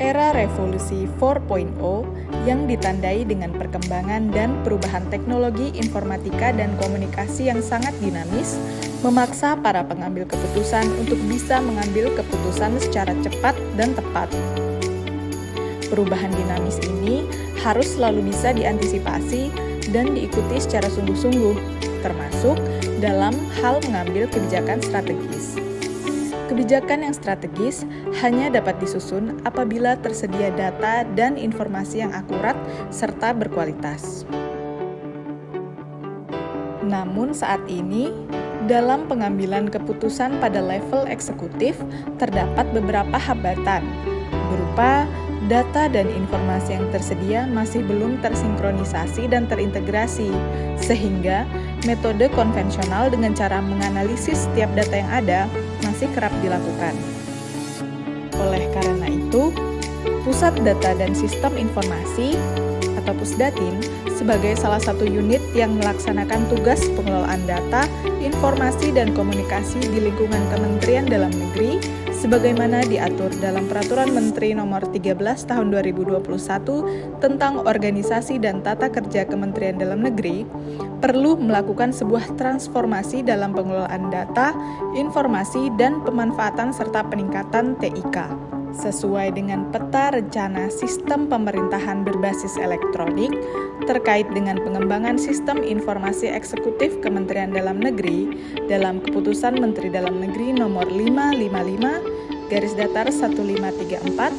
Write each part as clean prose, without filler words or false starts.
Era revolusi 4.0 yang ditandai dengan perkembangan dan perubahan teknologi informatika dan komunikasi yang sangat dinamis, memaksa para pengambil keputusan untuk bisa mengambil keputusan secara cepat dan tepat. Perubahan dinamis ini harus selalu bisa diantisipasi dan diikuti secara sungguh-sungguh, termasuk dalam hal mengambil kebijakan strategis. Kebijakan yang strategis hanya dapat disusun apabila tersedia data dan informasi yang akurat serta berkualitas. Namun saat ini, dalam pengambilan keputusan pada level eksekutif, terdapat beberapa hambatan, berupa data dan informasi yang tersedia masih belum tersinkronisasi dan terintegrasi, sehingga metode konvensional dengan cara menganalisis setiap data yang ada masih kerap dilakukan. Oleh karena itu, Pusat Data dan Sistem Informasi atau Pusdatin sebagai salah satu unit yang melaksanakan tugas pengelolaan data, informasi, dan komunikasi di lingkungan Kementerian Dalam Negeri sebagaimana diatur dalam Peraturan Menteri Nomor 13 Tahun 2021 tentang Organisasi dan Tata Kerja Kementerian Dalam Negeri, perlu melakukan sebuah transformasi dalam pengelolaan data, informasi, dan pemanfaatan serta peningkatan TIK. Sesuai dengan peta rencana sistem pemerintahan berbasis elektronik terkait dengan pengembangan sistem informasi eksekutif Kementerian Dalam Negeri dalam Keputusan Menteri Dalam Negeri Nomor 555/1534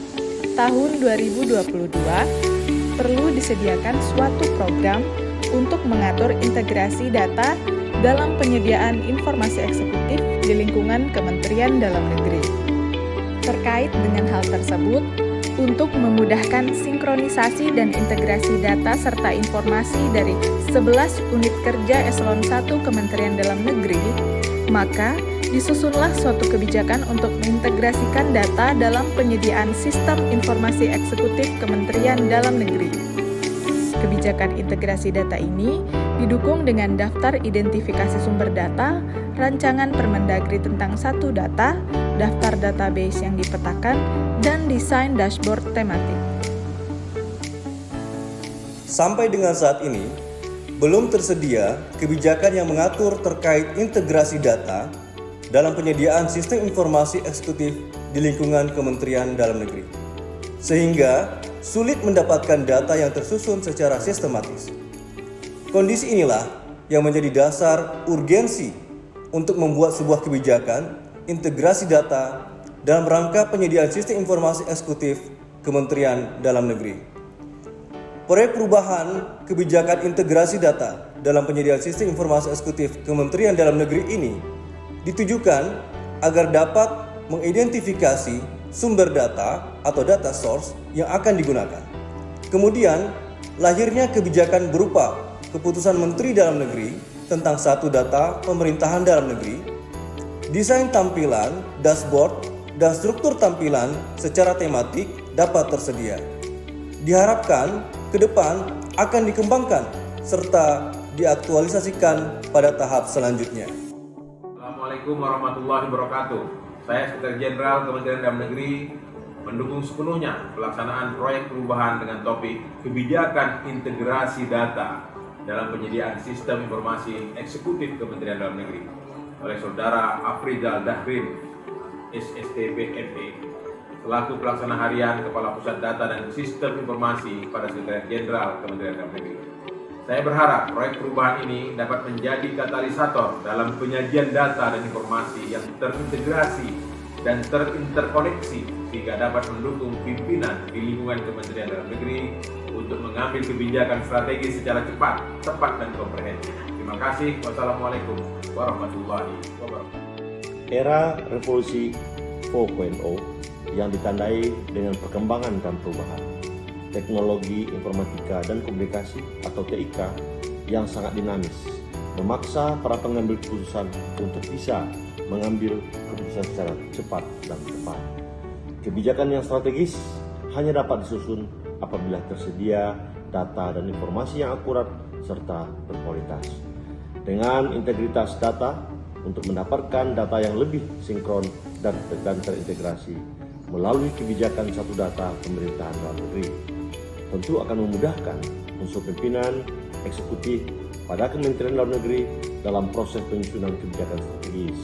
Tahun 2022, perlu disediakan suatu program untuk mengatur integrasi data dalam penyediaan informasi eksekutif di lingkungan Kementerian Dalam Negeri. Terkait dengan hal tersebut, untuk memudahkan sinkronisasi dan integrasi data serta informasi dari 11 unit kerja Eselon 1 Kementerian Dalam Negeri, maka disusunlah suatu kebijakan untuk mengintegrasikan data dalam penyediaan sistem informasi eksekutif Kementerian Dalam Negeri. Kebijakan integrasi data ini didukung dengan daftar identifikasi sumber data, rancangan Permendagri tentang satu data, daftar database yang dipetakan, dan desain dashboard tematik. Sampai dengan saat ini, belum tersedia kebijakan yang mengatur terkait integrasi data dalam penyediaan sistem informasi eksekutif di lingkungan Kementerian Dalam Negeri, sehingga sulit mendapatkan data yang tersusun secara sistematis. Kondisi inilah yang menjadi dasar urgensi untuk membuat sebuah kebijakan integrasi data dalam rangka penyediaan sistem informasi eksekutif Kementerian Dalam Negeri. Proyek perubahan kebijakan integrasi data dalam penyediaan sistem informasi eksekutif Kementerian Dalam Negeri ini ditujukan agar dapat mengidentifikasi sumber data atau data source yang akan digunakan. Kemudian, lahirnya kebijakan berupa Keputusan Menteri Dalam Negeri tentang satu data pemerintahan dalam negeri, desain tampilan, dashboard, dan struktur tampilan secara tematik dapat tersedia. Diharapkan ke depan akan dikembangkan serta diaktualisasikan pada tahap selanjutnya. Assalamualaikum warahmatullahi wabarakatuh. Saya Sekretaris Jenderal Kementerian Dalam Negeri mendukung sepenuhnya pelaksanaan proyek perubahan dengan topik kebijakan integrasi data dalam penyediaan sistem informasi eksekutif Kementerian Dalam Negeri oleh Saudara Afrizal Dahrin, SSTP ME, selaku pelaksana harian Kepala Pusat Data dan Sistem Informasi pada Sekretariat Jenderal Kementerian Dalam Negeri. Saya berharap proyek perubahan ini dapat menjadi katalisator dalam penyajian data dan informasi yang terintegrasi dan terinterkoneksi sehingga dapat mendukung pimpinan di lingkungan Kementerian Dalam Negeri untuk mengambil kebijakan strategis secara cepat, tepat, dan komprehensif. Terima kasih. Wassalamualaikum warahmatullahi wabarakatuh. Era revolusi 4.0 yang ditandai dengan perkembangan dan perubahan teknologi informatika dan komunikasi atau TIK yang sangat dinamis, memaksa para pengambil keputusan untuk bisa mengambil keputusan secara cepat dan tepat. Kebijakan yang strategis hanya dapat disusun apabila tersedia data dan informasi yang akurat serta berkualitas. Dengan integritas data untuk mendapatkan data yang lebih sinkron dan terintegrasi, melalui kebijakan satu data pemerintahan dalam negeri. Tentu akan memudahkan unsur pimpinan eksekutif pada Kementerian Dalam Negeri dalam proses penyusunan kebijakan strategis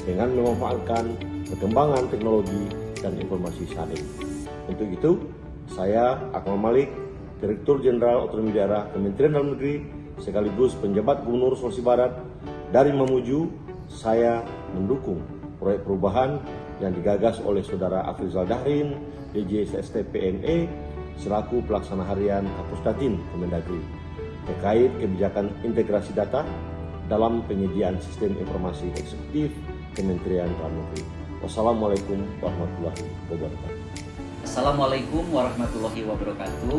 dengan memanfaatkan perkembangan teknologi dan informasi saat ini. Untuk itu, saya Akmal Malik, Direktur Jenderal Otonomi Daerah Kementerian Dalam Negeri sekaligus penjabat Gubernur Sulawesi Barat dari Mamuju, saya mendukung proyek perubahan yang digagas oleh Saudara Afrizal Dahrin, DJ SST-PNE, selaku pelaksana harian Kapusdatin Kemendagri, terkait kebijakan integrasi data dalam penyediaan sistem informasi eksekutif Kementerian Dalam Negeri. Wassalamualaikum warahmatullahi wabarakatuh. Assalamualaikum warahmatullahi wabarakatuh.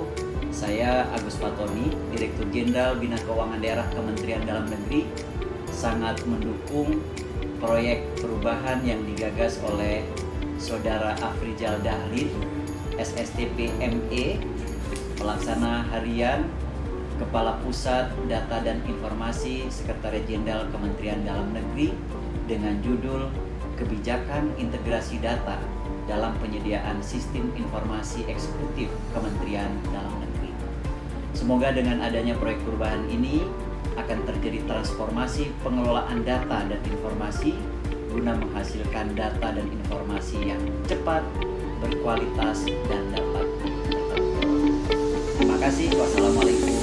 Saya Agus Fatoni, Direktur Jenderal Bina Keuangan Daerah Kementerian Dalam Negeri, sangat mendukung proyek perubahan yang digagas oleh Saudara Afrizal Dahrin, SST-PME, Pelaksana Harian Kepala Pusat Data dan Informasi Sekretariat Jenderal Kementerian Dalam Negeri dengan judul Kebijakan Integrasi Data dalam Penyediaan Sistem Informasi Eksekutif Kementerian Dalam Negeri. Semoga dengan adanya proyek perubahan ini akan terjadi transformasi pengelolaan data dan informasi guna menghasilkan data dan informasi yang cepat, berkualitas, dan dapat dipertanggungjawabkan. Terima kasih. Wassalamualaikum